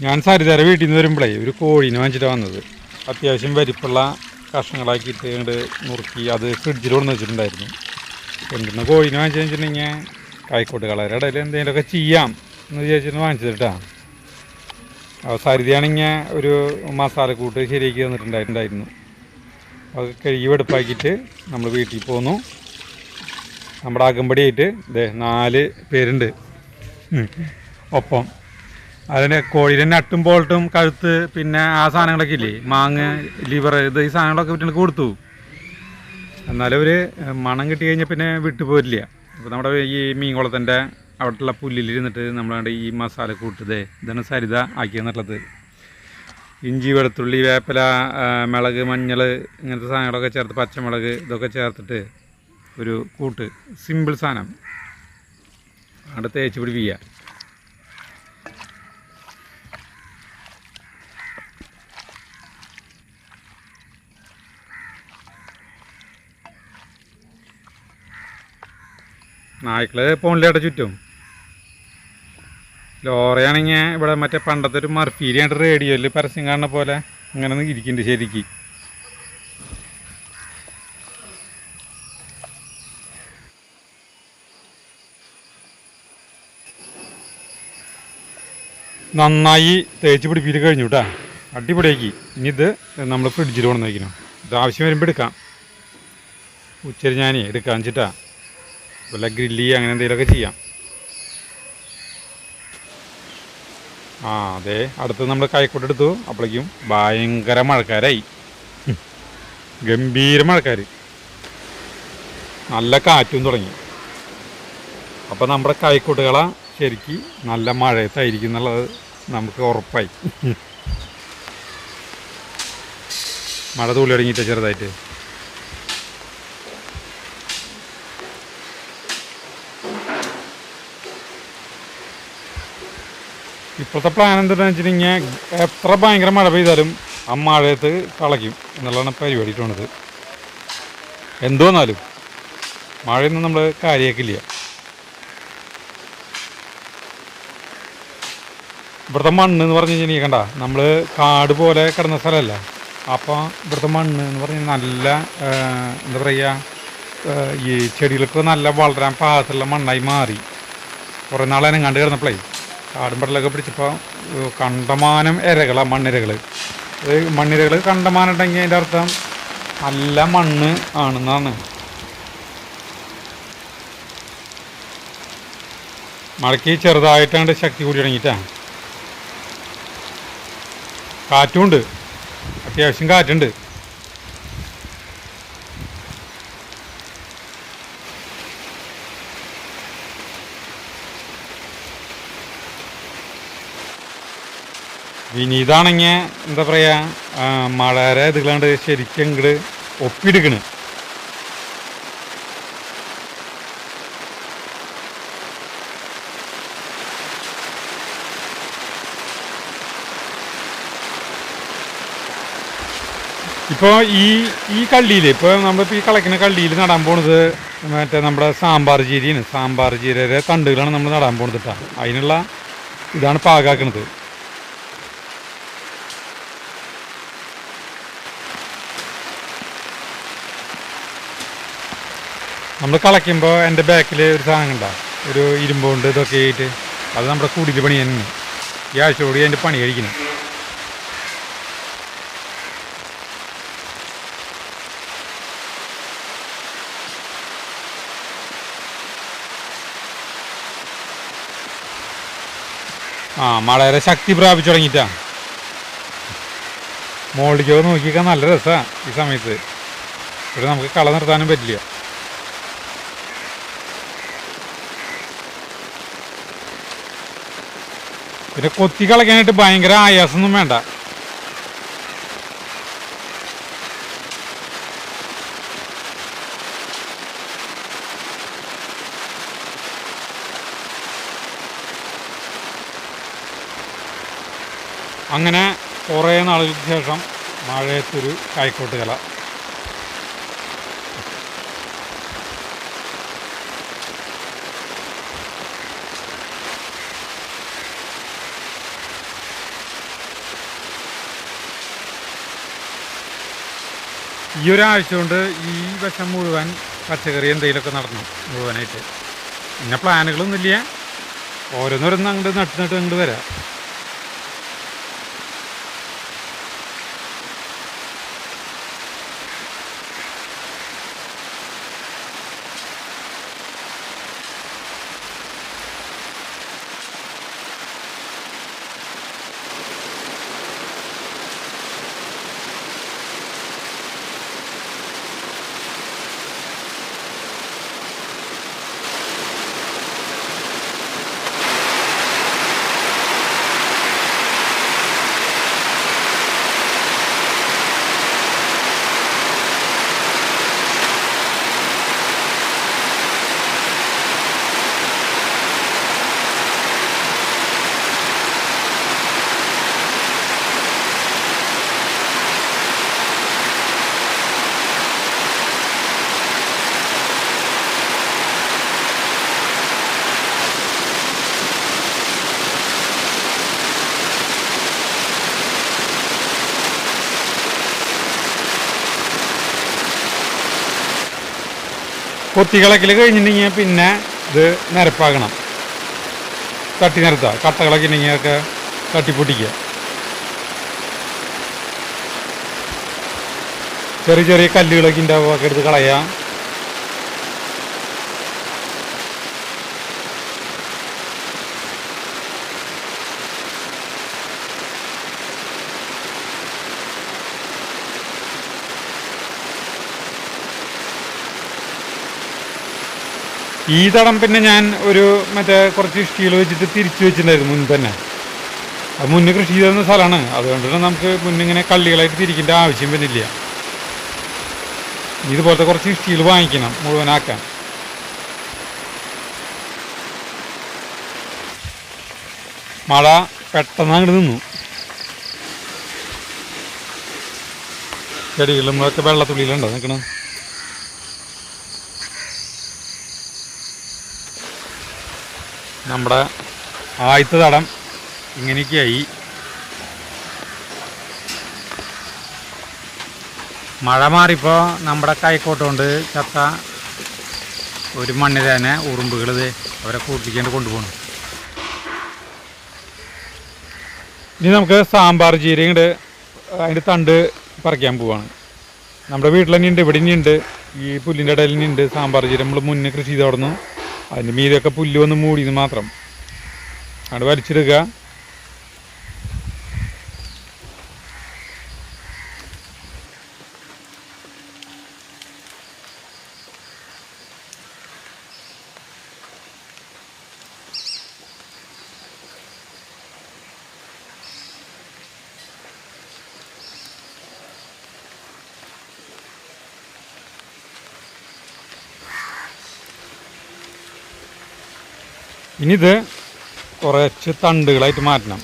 ഞാൻ സരിതര വീട്ടിൽ നിന്ന് വരുമ്പോഴേ ഒരു കോഴീനെ വാങ്ങിച്ചിട്ടാണ് വന്നത്. അത്യാവശ്യം വലിപ്പുള്ള കഷ്ണങ്ങളാക്കിയിട്ട് ഇങ്ങോട്ട് നുറുക്കി അത് ഫ്രിഡ്ജിൽ കൊണ്ടു വെച്ചിട്ടുണ്ടായിരുന്നു. എന്തിനാ കോഴീനെ വാങ്ങിച്ചു വെച്ചിട്ടുണ്ടെങ്കിൽ കായിക്കോട്ട് കളയുടെ ഇടയിൽ എന്തെങ്കിലുമൊക്കെ ചെയ്യാം എന്ന് വിചാരിച്ചിട്ട് വാങ്ങിച്ചത്. സരിതയാണെങ്കിൽ ഒരു മസാലക്കൂട്ട് ശരിയാക്കി തന്നിട്ടുണ്ടായിരുന്നു. അത് കഴുകി വെടുപ്പാക്കിയിട്ട് നമ്മൾ വീട്ടിൽ പോന്നു. നമ്മുടെ അകമ്പടിയായിട്ട് 4 പേരുണ്ട് ഒപ്പം. അതിന് കോഴിയുടെ നട്ടും ബോൾട്ടും കഴുത്ത് പിന്നെ ആ സാധനങ്ങളൊക്കെ ഇല്ലേ, മാങ്ങ ലിവർ ഈ സാധനങ്ങളൊക്കെ വിട്ടിട്ട് കൊടുത്തു. എന്നാലും ഒരു മണം കിട്ടി കഴിഞ്ഞാൽ പിന്നെ വിട്ടുപോരില്ല. അപ്പോൾ നമ്മുടെ ഈ മീൻകുളത്തിൻ്റെ അവിടെയുള്ള പുല്ലിലിരുന്നിട്ട് നമ്മളാണ്ട് ഈ മസാല കൂട്ടത് ഇതാണ് സരിത ആക്കിയെന്നുള്ളത്. ഇഞ്ചി, വെളുത്തുള്ളി, വേപ്പില, മുളക്, മഞ്ഞൾ ഇങ്ങനത്തെ സാധനങ്ങളൊക്കെ ചേർത്ത്, പച്ചമുളക് ഇതൊക്കെ ചേർത്തിട്ട് ഒരു കൂട്ട്, സിമ്പിൾ സാധനം അവിടെ തേച്ച് പിടിപ്പിക്കുക. നായ്ക്കൾ പോണില്ലാട്ട് ചുറ്റും. ലോറയാണെങ്കിൽ ഇവിടെ മറ്റേ പണ്ടത്തെ ഒരു മർഫീരിയായിട്ട് റേഡിയോയിൽ പരസ്യം കാണുന്ന പോലെ അങ്ങനെ ഇരിക്കുന്നുണ്ട് ശരിക്ക്. നന്നായി തേച്ച് പിടിപ്പിച്ച് കഴിഞ്ഞു കേട്ടോ, അടിപൊളിയാക്കി. ഇനി ഇത് നമ്മൾ ഫ്രിഡ്ജിൽ കൊണ്ടു വയ്ക്കണം. ഇത് ആവശ്യം വരുമ്പോൾ എടുക്കാം. ഉച്ചരി ഞാൻ എടുക്കാൻ വെച്ചിട്ടാ വല്ല ഗ്രില്ലി അങ്ങനെ എന്തെങ്കിലുമൊക്കെ ചെയ്യാം. അതെ, അടുത്ത് നമ്മൾ കൈക്കോട്ടെടുത്തു. അപ്പോഴേക്കും ഭയങ്കര മഴക്കാരായി, ഗംഭീര മഴക്കാർ, നല്ല കാറ്റും തുടങ്ങി. അപ്പോൾ നമ്മുടെ കൈക്കോട്ടുകള ശരിക്ക് നല്ല മഴയത്തായിരിക്കും എന്നുള്ളത് നമുക്ക് ഉറപ്പായി. മഴ തൂളി തുടങ്ങിയിട്ട് ചെറുതായിട്ട്. ഇപ്പോഴത്തെ പ്ലാൻ എന്താണെന്ന് വെച്ചിട്ടുണ്ടെങ്കിൽ എത്ര ഭയങ്കര മഴ പെയ്താലും ആ മഴയത്ത് കളയ്ക്കും എന്നുള്ളതാണ് പരിപാടി ഇട്ടുള്ളത്. എന്തോന്നാലും മഴയൊന്നും നമ്മൾ കാര്യമാക്കില്ല. ഇവിടുത്തെ മണ്ണ് എന്ന് പറഞ്ഞു കഴിഞ്ഞാൽ കണ്ട, നമ്മൾ കാട് പോലെ കിടന്ന സ്ഥലമല്ല. അപ്പോൾ ഇവിടുത്തെ മണ്ണ് എന്ന് പറഞ്ഞാൽ നല്ല എന്താ പറയുക, ഈ ചെടികൾക്ക് നല്ല വളരാൻ പാകത്തുള്ള മണ്ണായി മാറി. കുറേ നാളെ കണ്ട് കിടന്നപ്പോഴേ കാടും പടലൊക്കെ പിടിച്ചപ്പോൾ കണ്ടമാനം ഇരകളാണ്, മണ്ണിരകൾ. മണ്ണിരകൾ കണ്ടമാനം ഉണ്ടെങ്കിൽ അതിൻ്റെ അർത്ഥം നല്ല മണ്ണ് ആണെന്നാണ്. മഴയ്ക്ക് ചെറുതായിട്ടാണ്ട് ശക്തി കൂടി തുടങ്ങിയിട്ടാണ്. കാറ്റുമുണ്ട്, അത്യാവശ്യം കാറ്റുണ്ട്. വിനീതാണെങ്കിൽ എന്താ പറയുക, മഴയുടെ ഇതുകൊണ്ട് ശരിക്കും ഇങ്ങോട്ട് ഒപ്പിയെടുക്കണ്. ഇപ്പോൾ ഈ കള്ളിയിൽ, ഇപ്പോൾ നമ്മളിപ്പോൾ ഈ കളയ്ക്കുന്ന കള്ളിയിൽ നടാൻ പോണത് മറ്റേ നമ്മുടെ സാമ്പാർ ചീരയാണ്. സാമ്പാർ ചീരയുടെ തണ്ടുകളാണ് നമ്മൾ നടാൻ പോണത് കേട്ടോ. അതിനുള്ള ഇതാണ് പാകാക്കണത്. നമ്മൾ കളയ്ക്കുമ്പോൾ എൻ്റെ ബാക്കിൽ ഒരു സാധനം കണ്ട, ഒരു ഇരുമ്പുണ്ട് ഇതൊക്കെ ആയിട്ട്, അത് നമ്മുടെ കുടിൽ പണി തന്നെ. ഈ ആഴ്ചയോടെ അതിൻ്റെ പണി കഴിക്കണം. മഴയുടെ ശക്തി പ്രാപിച്ചു തുടങ്ങിയിട്ടാണ്. മോളിലേക്ക് നോക്കിക്കാൻ നല്ല രസമാണ് ഈ സമയത്ത്. ഇവിടെ നമുക്ക് കള നിർത്താനും പറ്റില്ല. പിന്നെ കൊത്തി കളയ്ക്കാനായിട്ട് ഭയങ്കര ആയാസമൊന്നും വേണ്ട. അങ്ങനെ കുറേ നാളുകൾക്ക് ശേഷം മഴയത്തൊരു കായ്ക്കോട്ട് കല. ഈ ഒരാഴ്ച കൊണ്ട് ഈ വശം മുഴുവൻ പച്ചക്കറി എന്തെങ്കിലുമൊക്കെ നടന്നു മുഴുവനായിട്ട്. പിന്നെ പ്ലാനുകളൊന്നുമില്ല, ഓരോന്നോരോന്ന് അങ്ങോട്ട് നട്ട് അങ്ങോട്ട് വരാം. കൊത്തികളക്കിൽ കഴിഞ്ഞിട്ടുണ്ടെങ്കിൽ പിന്നെ ഇത് നിരപ്പാക്കണം, തട്ടി നിരത്തുക. കട്ടകളൊക്കെ ഉണ്ടെങ്കിൽ ഒക്കെ തട്ടിപ്പൊട്ടിക്കുക. ചെറിയ ചെറിയ കല്ലുകളൊക്കെ ഉണ്ടാവുക, ഒക്കെ എടുത്ത് കളയാം. ഈ തടം പിന്നെ ഞാൻ ഒരു മറ്റേ കുറച്ച് ഇഷ്ടികൾ വെച്ചിട്ട് തിരിച്ചു വെച്ചിട്ടുണ്ടായിരുന്നു മുൻപ് തന്നെ. അത് മുന്നേ കൃഷി ചെയ്തിരുന്ന സ്ഥലമാണ്. അതുകൊണ്ട് തന്നെ നമുക്ക് മുന്നിങ്ങനെ കള്ളികളായിട്ട് തിരിക്കേണ്ട ആവശ്യം വരുന്നില്ല. ഇതുപോലത്തെ കുറച്ച് ഇഷ്ടികൾ വാങ്ങിക്കണം മുഴുവനാക്കാൻ. മഴ പെട്ടെന്ന് അങ്ങോട്ട് നിന്നു. ചെടികളും ഒക്കെ വെള്ളത്തുള്ളിയിലുണ്ടോ നിൽക്കണം. നമ്മുടെ ആദ്യത്തെ തടം ഇങ്ങനെയൊക്കെയായി. മഴ മാറിയപ്പോൾ നമ്മുടെ കൈക്കോട്ടുകൊണ്ട് ചത്ത ഒരു മണ്ണിൽ തന്നെ ഉറുമ്പുകൾ അവരെ കൂട്ടിക്കൊണ്ട് കൊണ്ടുപോകണം. ഇനി നമുക്ക് സാമ്പാർ ചീര ഇങ്ങോട്ട് അതിൻ്റെ തണ്ട് പറിക്കാൻ പോവാണ്. നമ്മുടെ വീട്ടിൽ തന്നെ ഉണ്ട്, ഇവിടെ ഇനിയുണ്ട്. ഈ പുല്ലിൻ്റെ ഇടയിൽ ഉണ്ട് സാമ്പാർ ചീര. നമ്മൾ മുന്നേ കൃഷി ചെയ്ത് തുടർന്നു. അതിൻ്റെ മീതൊക്കെ പുല്ല് വന്ന് മൂടിയെന്ന് മാത്രം. അവിടെ വലിച്ചെടുക്കുക. ഇനിയിത് കുറച്ച് തണ്ടുകളായിട്ട് മാറ്റണം.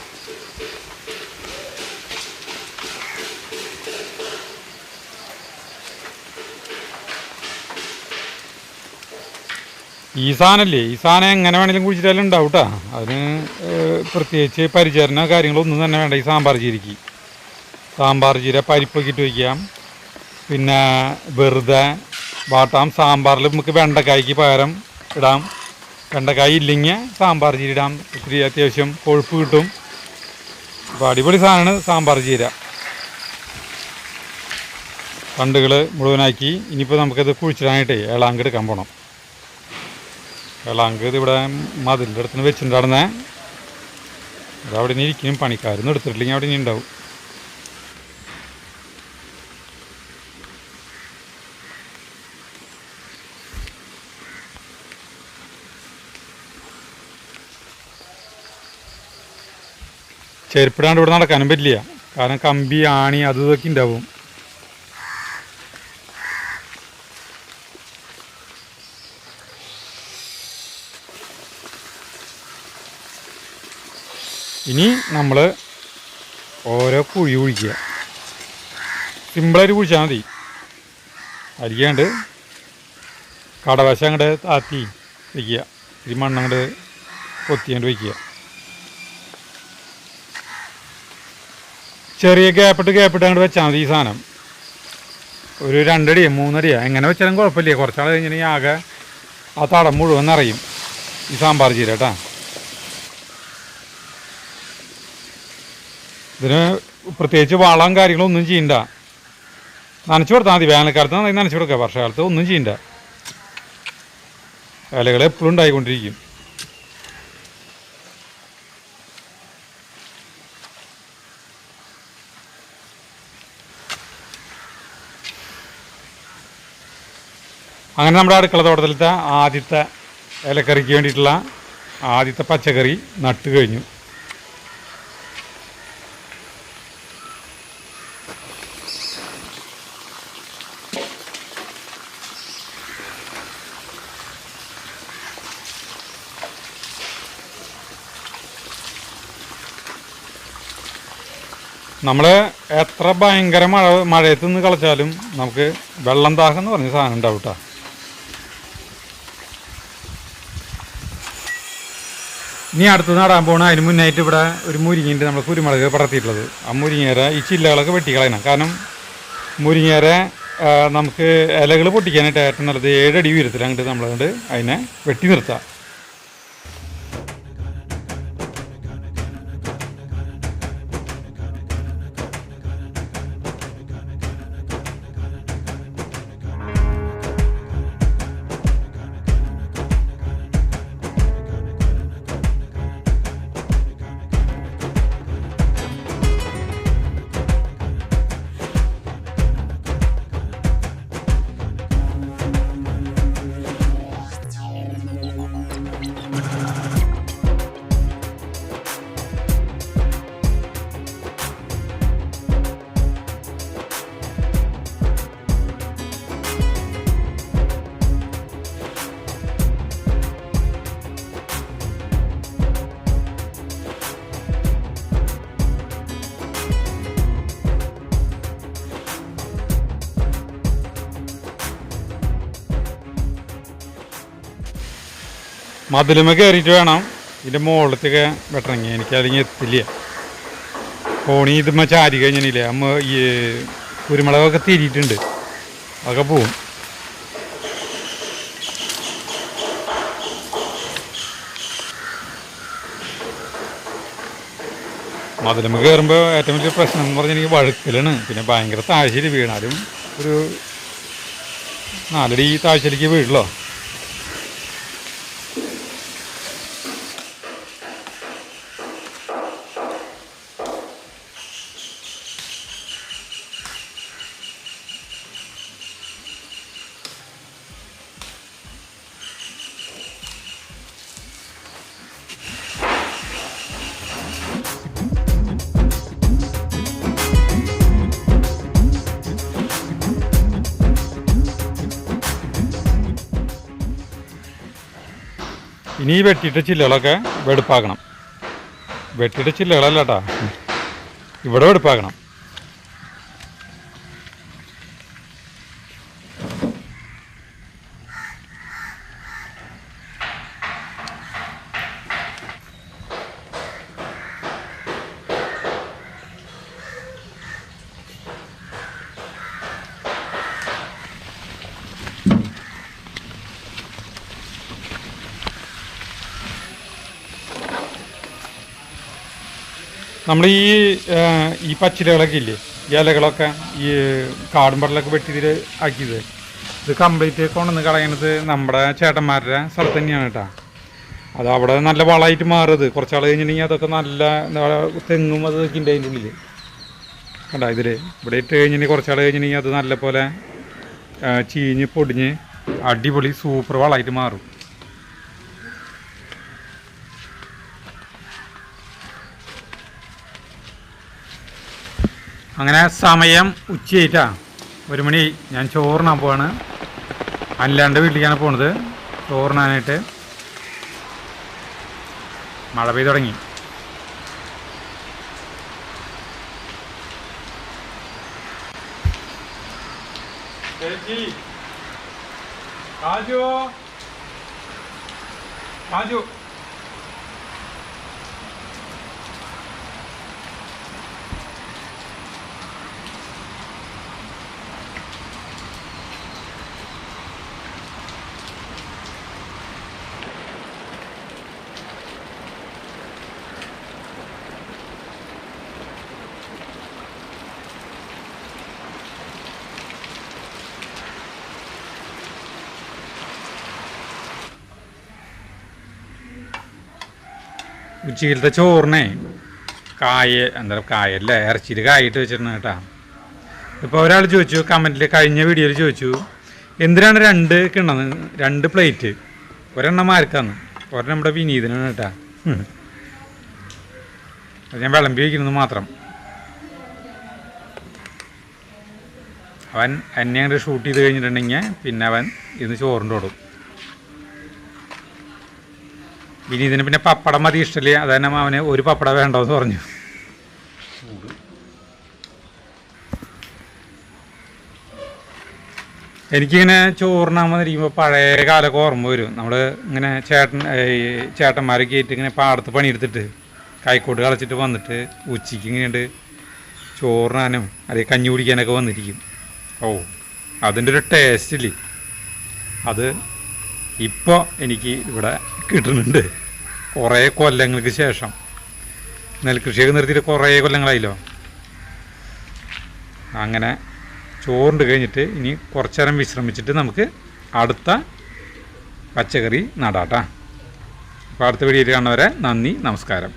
ഈ സാധനമല്ലേ, ഈ സാധനം എങ്ങനെ വേണമെങ്കിലും കുഴിച്ചിട്ടാലും ഉണ്ടാവും കേട്ടോ. അതിന് പ്രത്യേകിച്ച് പരിചരണ കാര്യങ്ങളൊന്നും തന്നെ വേണ്ട. ഈ സാമ്പാർ ചീരയ്ക്ക് സാമ്പാർ ചീര പരിപ്പൊക്കെ ഇട്ട് വയ്ക്കാം. പിന്നെ വെറുതെ വാട്ടാം. സാമ്പാറിൽ നമുക്ക് വെണ്ടക്കായ്ക്ക് പകരം ഇടാം. വെണ്ടക്കായ ഇല്ലെങ്കിൽ സാമ്പാർ ചീര ഇടാം. ഇത്തിരി അത്യാവശ്യം കൊഴുപ്പ് കിട്ടും. അപ്പോൾ അടിപൊളി സാധനമാണ് സാമ്പാർ ചീര. തണ്ടുകൾ മുഴുവനാക്കി ഇനിയിപ്പോൾ നമുക്കത് കുഴിച്ചിടാനായിട്ട് ഏളാങ്ക് എടുക്കാൻ പോകണം. ഏളാങ്ക് ഇതിവിടെ മതിലിൻ്റെ അടുത്ത് വെച്ചിട്ടുണ്ടായിരുന്നേ. അതവിടെ നിന്ന് ഇരിക്കും. പണിക്കാരൊന്നും എടുത്തിട്ടില്ലെങ്കിൽ അവിടെ ഇനി ഉണ്ടാവും. ചെരുപ്പിടാണ്ട് ഇവിടെ നടക്കാനും പറ്റില്ല. കാരണം കമ്പി ആണി അതും ഇതൊക്കെ ഉണ്ടാവും. ഇനി നമ്മൾ ഓരോ കുഴി കുഴിക്കുക. സിമ്പിളായിട്ട് കുഴിച്ചാൽ മതി. അരിക്കാണ്ട് കടവശം അങ്ങോട്ട് താത്തി വയ്ക്കുക. ഇത്തിരി മണ്ണങ്ങോട്ട് കൊത്തിയാണ്ട് വയ്ക്കുക. ചെറിയ ഗ്യാപ്പിട്ട് അങ്ങോട്ട് വെച്ചാൽ മതി ഈ സാധനം. ഒരു 2 അടിയോ 3 അടിയോ എങ്ങനെ വെച്ചാലും കുഴപ്പമില്ല. കുറച്ചാൾ കഴിഞ്ഞിട്ടുണ്ടെങ്കിൽ ആകെ ആ തടം മുഴുവൻ നിറയും ഈ സാമ്പാർ ചീര കേട്ടോ. ഇതിന് പ്രത്യേകിച്ച് വളം കാര്യങ്ങളൊന്നും ചെയ്യണ്ട. നനച്ചു കൊടുത്താൽ മതി. വേനൽക്കാലത്ത് നന്നായി നനച്ചു കൊടുക്കുക. വർഷകാലത്ത് ഒന്നും ചെയ്യണ്ട. ഇലകൾ എപ്പോഴും ഉണ്ടായിക്കൊണ്ടിരിക്കും. അങ്ങനെ നമ്മുടെ അടുക്കള തോട്ടത്തിലത്തെ ആദ്യത്തെ ഇലക്കറിക്ക് വേണ്ടിയിട്ടുള്ള ആദ്യത്തെ പച്ചക്കറി നട്ട് കഴിഞ്ഞു. നമ്മൾ എത്ര ഭയങ്കര മഴയത്ത് നിന്ന് കളിച്ചാലും നമുക്ക് വെള്ളം ദാഹം എന്ന് പറഞ്ഞ സാധനം ഉണ്ടാവും കേട്ടോ. ഇനി അടുത്ത് നടാൻ പോകണം. അതിന് മുന്നായിട്ട് ഇവിടെ ഒരു മുരിങ്ങയുണ്ട്, നമ്മൾ കുരുമുളക് പടർത്തിയിട്ടുള്ളത്. ആ മുരിങ്ങേര ഈ ചില്ലകളൊക്കെ വെട്ടിക്കളയണം. കാരണം മുരിങ്ങേര നമുക്ക് ഇലകൾ പൊട്ടിക്കാനായിട്ട് ഏറ്റവും നല്ലത് 7 അടി ഉയരത്തിൽ അങ്ങോട്ട് നമ്മളതുകൊണ്ട് അതിനെ വെട്ടി നിർത്താം. മതിലുമ കയറിയിട്ട് വേണം ഇതിൻ്റെ മുകളിലത്തൊക്കെ വെട്ടണമെങ്കിൽ. എനിക്കല്ലെങ്കിൽ എത്തില്ല. ഫോണി ഇതുമ്മ ചാരി കഴിഞ്ഞില്ലേ അമ്മ ഈ കുരുമുളകൊക്കെ തിരിയിട്ടുണ്ട്, അതൊക്കെ പോവും. മതിലുമ കയറുമ്പോൾ ഏറ്റവും വലിയ പ്രശ്നം എന്ന് പറഞ്ഞാൽ എനിക്ക് വഴുക്കലാണ്. പിന്നെ ഭയങ്കര താഴ്ചയിൽ വീണാലും ഒരു 4 അടി താഴ്ചയിലേക്ക് വീഴുള്ളൂ. ഇനി ഈ വെട്ടിയിട്ട ചില്ലകളൊക്കെ വെടുപ്പാക്കണം. വെട്ടിയിട്ട ചില്ലകളല്ല കേട്ടോ, ഇവിടെ വെടുപ്പാക്കണം. നമ്മൾ ഈ പച്ചിലകളൊക്കെ ഇല്ലേ, ഈ ഇലകളൊക്കെ ഈ കാടുമ്പടലൊക്കെ വെട്ടിതിൽ ആക്കിയത്, ഇത് കംപ്ലീറ്റ് കൊണ്ടുവന്ന് കളയണത് നമ്മുടെ ചേട്ടന്മാരുടെ സ്ഥലത്ത് തന്നെയാണ് കേട്ടോ. അത് അവിടെ നല്ല വളമായിട്ട് മാറുന്നത്. കുറച്ചാൾ കഴിഞ്ഞിട്ടുണ്ടെങ്കിൽ അതൊക്കെ നല്ല തെങ്ങും അതൊക്കെ ഉണ്ട് അതിൻ്റെ ഉള്ളിൽ കണ്ടോ. ഇതിൽ ഇവിടെ ഇട്ട് കഴിഞ്ഞിട്ടുണ്ടെങ്കിൽ കുറച്ചാൾ കഴിഞ്ഞിട്ടുണ്ടെങ്കിൽ അത് നല്ല പോലെ ചീഞ്ഞ് പൊടിഞ്ഞ് അടിപൊളി സൂപ്പർ വളമായിട്ട് മാറും. അങ്ങനെ സമയം ഉച്ചയായിട്ടാ, 1 മണി. ഞാൻ ചോറിനാൻ പോവാണ്. അല്ലാണ്ട് വീട്ടിലേക്കാണ് പോണത് ചോറിനാനായിട്ട്. മഴ പെയ്ത് തുടങ്ങി. ഉച്ചയിലത്തെ ചോറിനെ കായല്ല ഇറച്ചിയിൽ കായിട്ട് വെച്ചിട്ടുണ്ട് കേട്ടോ. ഇപ്പോൾ ഒരാൾ ചോദിച്ചു കമൻറ്റിൽ, കഴിഞ്ഞ വീഡിയോയിൽ ചോദിച്ചു എന്തിനാണ് 2 കിണ്ണന്ന് 2 പ്ലേറ്റ്, ഒരെണ്ണം ആർക്കാന്ന്, ഒരെണ്ണം നമ്മുടെ വിനീതനാണ് കേട്ടാ. അത് ഞാൻ വിളമ്പി വയ്ക്കുന്നത് മാത്രം. അവൻ എന്നെ അങ്ങോട്ട് ഷൂട്ട് ചെയ്ത് കഴിഞ്ഞിട്ടുണ്ടെങ്കിൽ പിന്നെ അവൻ ഇന്ന് ചോറിൻ്റെ ഓടും. വിനീതിന് പിന്നെ പപ്പടം മതി ഇഷ്ടമില്ല, അത് തന്നെ അവന് ഒരു പപ്പടം വേണ്ടോന്ന് പറഞ്ഞു. എനിക്കിങ്ങനെ ചോറിനാകുമ്പോൾ പഴയ കാലമൊക്കെ ഓർമ്മ വരും. നമ്മൾ ഇങ്ങനെ ചേട്ടന്മാരൊക്കെ ആയിട്ട് ഇങ്ങനെ പാടത്ത് പണിയെടുത്തിട്ട് കൈക്കോട്ട് കളച്ചിട്ട് വന്നിട്ട് ഉച്ചയ്ക്ക് ഇങ്ങനെയുണ്ട് ചോറിനാനും അതേ കഞ്ഞി കുടിക്കാനൊക്കെ വന്നിരിക്കും. ഓ, അതിൻ്റെ ഒരു ടേസ്റ്റില്ലേ, അത് ഇപ്പോൾ എനിക്ക് ഇവിടെ കിട്ടുന്നുണ്ട്. കുറേ കൊല്ലങ്ങൾക്ക് ശേഷം. നെൽകൃഷിയൊക്കെ നിർത്തിയിട്ട് കുറേ കൊല്ലങ്ങളായില്ലോ. അങ്ങനെ ചോറുണ്ട് കഴിഞ്ഞിട്ട് ഇനി കുറച്ച് നേരം വിശ്രമിച്ചിട്ട് നമുക്ക് അടുത്ത പച്ചക്കറി നടാട്ടാ. അപ്പോൾ അടുത്ത വീഡിയോയിൽ കാണുന്നവരെ നന്ദി, നമസ്കാരം.